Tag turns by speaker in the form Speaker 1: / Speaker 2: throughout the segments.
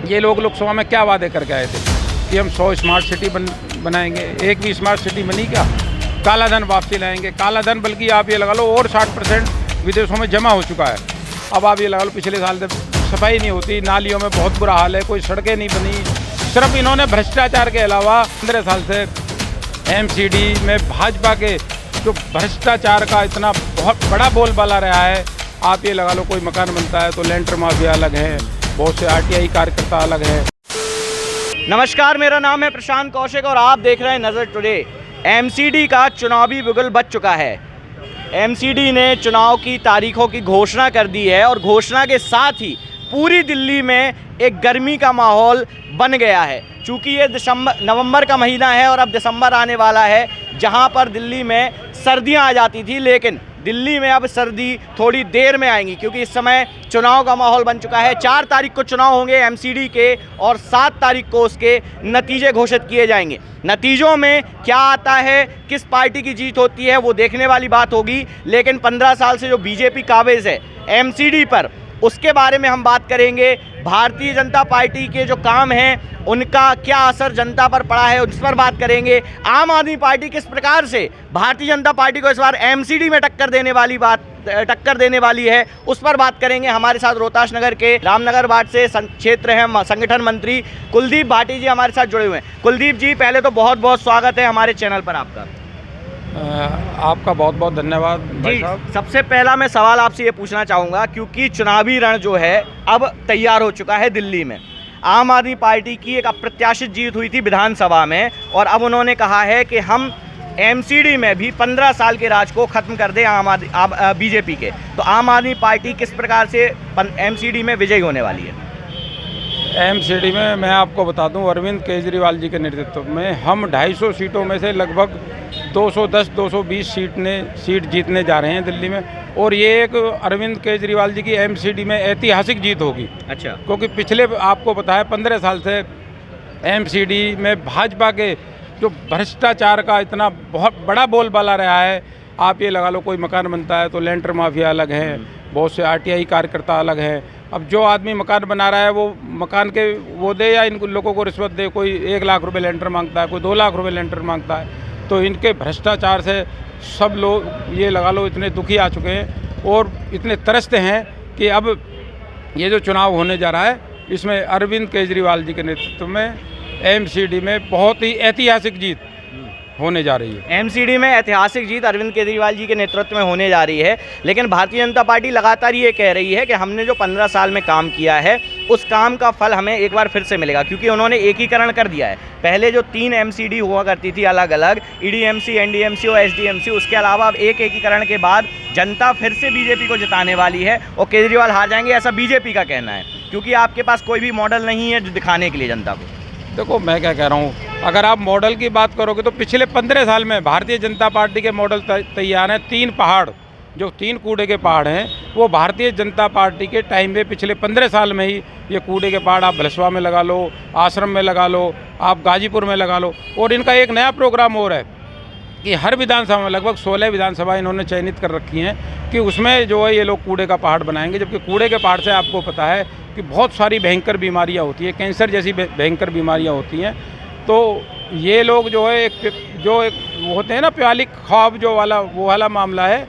Speaker 1: ये लोग लोकसभा में क्या वादे करके आए थे कि हम 100 स्मार्ट सिटी बनाएंगे। एक भी स्मार्ट सिटी बनी क्या? काला धन वापसी लाएंगे। काला धन बल्कि आप ये लगा लो और 60% विदेशों में जमा हो चुका है। अब आप ये लगा लो पिछले साल से सफाई नहीं होती, नालियों में बहुत बुरा हाल है, कोई सड़कें नहीं बनी। सिर्फ इन्होंने भ्रष्टाचार के अलावा 15 साल से एमसीडी में भाजपा के जो भ्रष्टाचार का इतना बहुत बड़ा बोलबाला रहा है। आप ये लगा लो कोई मकान बनता है तो लेंटर माफिया अलग है, बहुत से आरटीआई कार्यकर्ता अलग है।
Speaker 2: नमस्कार, मेरा नाम है प्रशांत कौशिक और आप देख रहे हैं नज़र टुडे। एमसीडी का चुनावी बिगुल बज चुका है। एमसीडी ने चुनाव की तारीखों की घोषणा कर दी है और घोषणा के साथ ही पूरी दिल्ली में एक गर्मी का माहौल बन गया है। चूँकि ये नवंबर का महीना है और अब दिसंबर आने वाला है, जहां पर दिल्ली में सर्दियां आ जाती थी, लेकिन दिल्ली में अब सर्दी थोड़ी देर में आएंगी क्योंकि इस समय चुनाव का माहौल बन चुका है। 4 तारीख को चुनाव होंगे एमसीडी के और 7 तारीख को उसके नतीजे घोषित किए जाएंगे। नतीजों में क्या आता है, किस पार्टी की जीत होती है, वो देखने वाली बात होगी। लेकिन 15 साल से जो बीजेपी काबिज है एमसीडी पर, उसके बारे में हम बात करेंगे। भारतीय जनता पार्टी के जो काम हैं उनका क्या असर जनता पर पड़ा है, उस पर बात करेंगे। आम आदमी पार्टी किस प्रकार से भारतीय जनता पार्टी को इस बार एमसीडी में टक्कर देने वाली है, उस पर बात करेंगे। हमारे साथ रोहतास नगर के रामनगर वार्ड से क्षेत्र हैं संगठन मंत्री कुलदीप भाटी जी हमारे साथ जुड़े हुए हैं। कुलदीप जी, पहले तो बहुत बहुत स्वागत है हमारे चैनल पर आपका।
Speaker 1: आपका बहुत बहुत धन्यवाद
Speaker 2: जी। सबसे पहला मैं सवाल आपसे ये पूछना चाहूँगा, क्योंकि चुनावी रण जो है अब तैयार हो चुका है दिल्ली में। आम आदमी पार्टी की एक अप्रत्याशित जीत हुई थी विधानसभा में और अब उन्होंने कहा है कि हम एमसीडी में भी 15 साल के राज को ख़त्म कर दें बीजेपी के। तो आम आदमी पार्टी किस प्रकार से एमसीडी में विजयी होने वाली है?
Speaker 1: एमसीडी में मैं आपको बता दूं, अरविंद केजरीवाल जी के नेतृत्व में हम 250 सीटों में से लगभग 210-220 सीट जीतने जा रहे हैं दिल्ली में। और ये एक अरविंद केजरीवाल जी की एमसीडी में ऐतिहासिक जीत होगी।
Speaker 2: अच्छा।
Speaker 1: क्योंकि पिछले आपको पता है 15 साल से एमसीडी में भाजपा के जो भ्रष्टाचार का इतना बहुत बड़ा बोलबाला रहा है। आप ये लगा लो कोई मकान बनता है तो लेंटर माफिया अलग है, बहुत से आरटीआई कार्यकर्ता अलग हैं। अब जो आदमी मकान बना रहा है वो मकान के वो दे या इन लोगों को रिश्वत दे, कोई 1 लाख रुपए लेंटर मांगता है, कोई 2 लाख रुपए लेंटर मांगता है। तो इनके भ्रष्टाचार से सब लोग ये लगा लो इतने दुखी आ चुके हैं और इतने तरसते हैं कि अब ये जो चुनाव होने जा रहा है इसमें अरविंद केजरीवाल जी के नेतृत्व में एमसीडी में बहुत ही ऐतिहासिक जीत होने जा रही है।
Speaker 2: एमसीडी में ऐतिहासिक जीत अरविंद केजरीवाल जी के नेतृत्व में होने जा रही है। लेकिन भारतीय जनता पार्टी लगातार ये कह रही है कि हमने जो 15 साल में काम किया है उस काम का फल हमें एक बार फिर से मिलेगा, क्योंकि उन्होंने एकीकरण कर दिया है। पहले जो 3 एमसीडी हुआ करती थी अलग अलग, ईडीएमसी, एनडीएमसी और एसडीएमसी, उसके अलावा अब एक एकीकरण के बाद जनता फिर से बीजेपी को जिताने वाली है और केजरीवाल हार जाएंगे, ऐसा बीजेपी का कहना है। क्योंकि आपके पास कोई भी मॉडल नहीं है जो दिखाने के लिए जनता को।
Speaker 1: देखो मैं क्या कह रहा हूँ, अगर आप मॉडल की बात करोगे तो पिछले 15 साल में भारतीय जनता पार्टी के मॉडल तैयार हैं। 3 पहाड़, जो 3 कूड़े के पहाड़ हैं, वो भारतीय जनता पार्टी के टाइम में पिछले 15 साल में ही ये कूड़े के पहाड़ आप भलसवा में लगा लो, आश्रम में लगा लो, आप गाजीपुर में लगा लो। और इनका एक नया प्रोग्राम और है कि हर विधानसभा में लगभग 16 विधानसभा इन्होंने चयनित कर रखी हैं कि उसमें जो है ये लोग कूड़े का पहाड़ बनाएंगे। जबकि कूड़े के पहाड़ से आपको पता है कि बहुत सारी भयंकर बीमारियां होती हैं, कैंसर जैसी भयंकर बीमारियां होती हैं। तो ये लोग जो है एक होते हैं ना प्याली ख्वाब जो वाला वो वाला मामला है।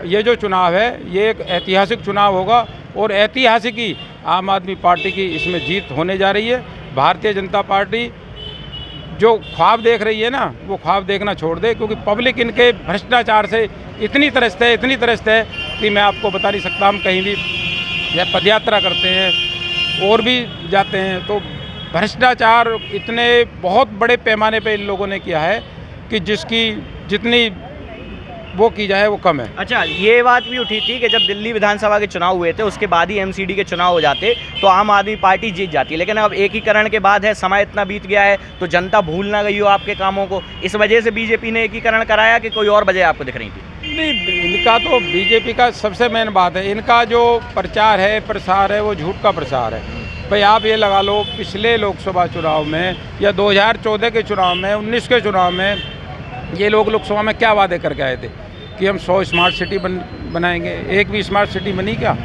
Speaker 1: ये जो चुनाव है ये एक ऐतिहासिक चुनाव होगा और ऐतिहासिक ही आम आदमी पार्टी की इसमें जीत होने जा रही है। भारतीय जनता पार्टी जो ख्वाब देख रही है ना, वो ख्वाब देखना छोड़ दे, क्योंकि पब्लिक इनके भ्रष्टाचार से इतनी तरसत है कि मैं आपको बता नहीं सकता। हम कहीं भी या पदयात्रा करते हैं और भी जाते हैं तो भ्रष्टाचार इतने बहुत बड़े पैमाने पे इन लोगों ने किया है कि जिसकी जितनी वो की जाए वो कम है।
Speaker 2: अच्छा, ये बात भी उठी थी कि जब दिल्ली विधानसभा के चुनाव हुए थे उसके बाद ही एमसीडी के चुनाव हो जाते तो आम आदमी पार्टी जीत जाती, लेकिन अब एकीकरण के बाद है, समय इतना बीत गया है तो जनता भूल ना गई हो आपके कामों को, इस वजह से बीजेपी ने एकीकरण कराया कि कोई और वजह आपको दिख रही थी?
Speaker 1: नहीं, इनका तो बीजेपी का सबसे मेन बात है, इनका जो प्रचार है प्रसार है वो झूठ का प्रसार है। भाई आप ये लगा लो पिछले लोकसभा चुनाव में या 2014 के चुनाव में, 19 के चुनाव में ये लोग लोकसभा में क्या वादे करके आए थे कि हम 100 स्मार्ट सिटी बनाएंगे। एक भी स्मार्ट सिटी बनी क्या?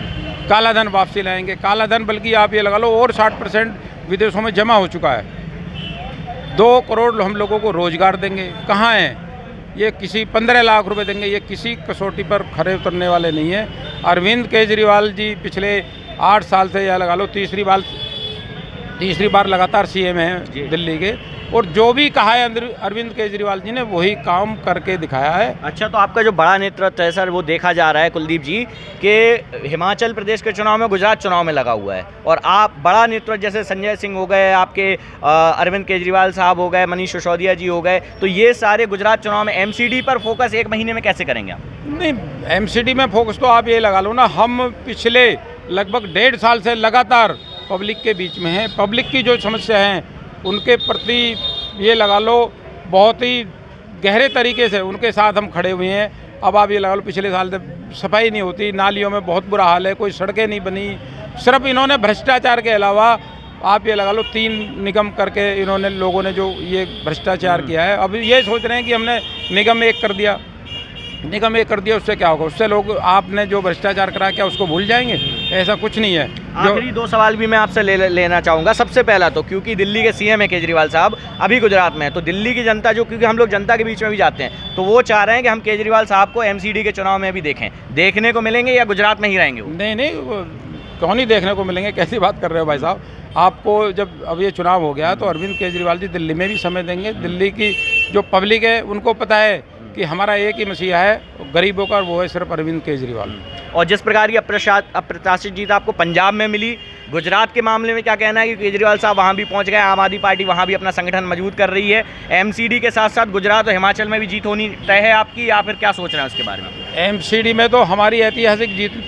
Speaker 1: काला धन वापसी लाएंगे। काला धन बल्कि आप ये लगा लो और 60% विदेशों में जमा हो चुका है। 2 करोड़ हम लोगों को रोजगार देंगे। कहाँ हैं ये? किसी 15 लाख रुपए देंगे, ये किसी कसौटी पर खरे उतरने वाले नहीं है। अरविंद केजरीवाल जी पिछले 8 साल से या लगा लो तीसरी बार लगातार सीएम हैं दिल्ली के, और जो भी कहा है अरविंद केजरीवाल जी ने वही काम करके दिखाया है।
Speaker 2: अच्छा, तो आपका जो बड़ा नेतृत्व है सर, वो देखा जा रहा है कुलदीप जी कि हिमाचल प्रदेश के चुनाव में, गुजरात चुनाव में लगा हुआ है, और आप बड़ा नेतृत्व जैसे संजय सिंह हो गए, आपके अरविंद केजरीवाल साहब हो गए, मनीष सिसोदिया जी हो गए, तो ये सारे गुजरात चुनाव में एमसीडी पर फोकस 1 महीने में कैसे करेंगे आप?
Speaker 1: नहीं, एमसीडी में फोकस तो आप ये लगा लो ना, हम पिछले लगभग 1.5 साल से लगातार पब्लिक के बीच में हैं। पब्लिक की जो समस्या हैं उनके प्रति ये लगा लो बहुत ही गहरे तरीके से उनके साथ हम खड़े हुए हैं। अब आप ये लगा लो पिछले साल से सफाई नहीं होती, नालियों में बहुत बुरा हाल है, कोई सड़कें नहीं बनी। सिर्फ इन्होंने भ्रष्टाचार के अलावा आप ये लगा लो 3 निगम करके इन्होंने लोगों ने जो ये भ्रष्टाचार किया है। अब ये सोच रहे हैं कि हमने निगम 1 कर दिया, उससे क्या होगा? उससे लोग आपने जो भ्रष्टाचार करा क्या उसको भूल जाएंगे? ऐसा कुछ नहीं है।
Speaker 2: आखिरी 2 सवाल भी मैं आपसे लेना चाहूँगा। सबसे पहला तो क्योंकि दिल्ली के सीएम है केजरीवाल साहब, अभी गुजरात में है, तो दिल्ली की जनता जो, क्योंकि हम लोग जनता के बीच में भी जाते हैं, तो वो चाह रहे हैं कि हम केजरीवाल साहब को एमसीडी के चुनाव में भी देखें। देखने को मिलेंगे या गुजरात में ही रहेंगे वो?
Speaker 1: नहीं, कौन ही देखने को मिलेंगे? कैसी बात कर रहे हो भाई साहब? आपको जब अब ये चुनाव हो गया तो अरविंद केजरीवाल जी दिल्ली में भी समय देंगे। दिल्ली की जो पब्लिक है उनको पता है कि हमारा एक ही मसीहा है गरीबों का, वो है सिर्फ अरविंद केजरीवाल।
Speaker 2: और जिस प्रकार की अप्रत्याशित जीत आपको पंजाब में मिली, गुजरात के मामले में क्या कहना है कि केजरीवाल साहब वहाँ भी पहुँच गए, आम आदमी पार्टी वहाँ भी अपना संगठन मजबूत कर रही है, एमसीडी के साथ साथ गुजरात और हिमाचल में भी जीत होनी तय है आपकी, या फिर क्या सोच रहे हैं उसके बारे में?
Speaker 1: एमसीडी में तो हमारी ऐतिहासिक जीत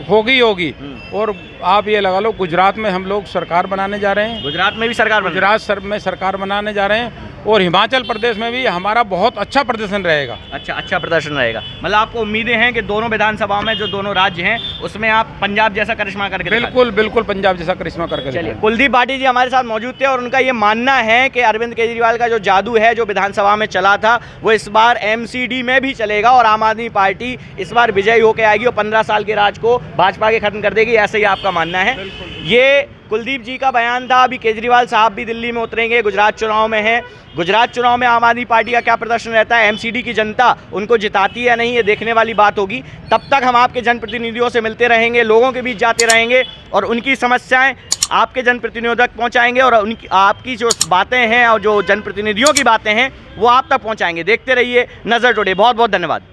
Speaker 1: होगी। और आप ये लगा लो गुजरात में हम लोग सरकार बनाने जा रहे हैं।
Speaker 2: गुजरात में भी सरकार
Speaker 1: में सरकार बनाने जा रहे हैं, और हिमाचल प्रदेश में भी हमारा बहुत अच्छा प्रदर्शन रहेगा।
Speaker 2: अच्छा प्रदर्शन रहेगा। मतलब आपको उम्मीदें हैं कि दोनों विधानसभाओं में जो दोनों राज्य हैं उसमें आप पंजाब जैसा करिश्मा करके
Speaker 1: बिल्कुल पंजाब जैसा करिश्मा करके।
Speaker 2: चलिए, कुलदीप भाटी जी हमारे साथ मौजूद थे, और उनका ये मानना है कि अरविंद केजरीवाल का जो जादू है जो विधानसभा में चला था वो इस बार एमसीडी में भी चलेगा, और आम आदमी पार्टी इस बार विजयी होकर आएगी और 15 साल के राज को भाजपा के खत्म कर देगी। ऐसे ही आपका मानना है। ये कुलदीप जी का बयान था। अभी केजरीवाल साहब भी दिल्ली में उतरेंगे, गुजरात चुनाव में हैं। गुजरात चुनाव में आम आदमी पार्टी का क्या प्रदर्शन रहता है, एमसीडी की जनता उनको जिताती है या नहीं, ये देखने वाली बात होगी। तब तक हम आपके जनप्रतिनिधियों से मिलते रहेंगे, लोगों के बीच जाते रहेंगे, और उनकी समस्याएं आपके जनप्रतिनिधियों तक पहुंचाएंगे, और उनकी आपकी जो बातें हैं और जो जनप्रतिनिधियों की बातें हैं वो आप तक पहुंचाएंगे। देखते रहिए नज़र टुडे। बहुत बहुत धन्यवाद।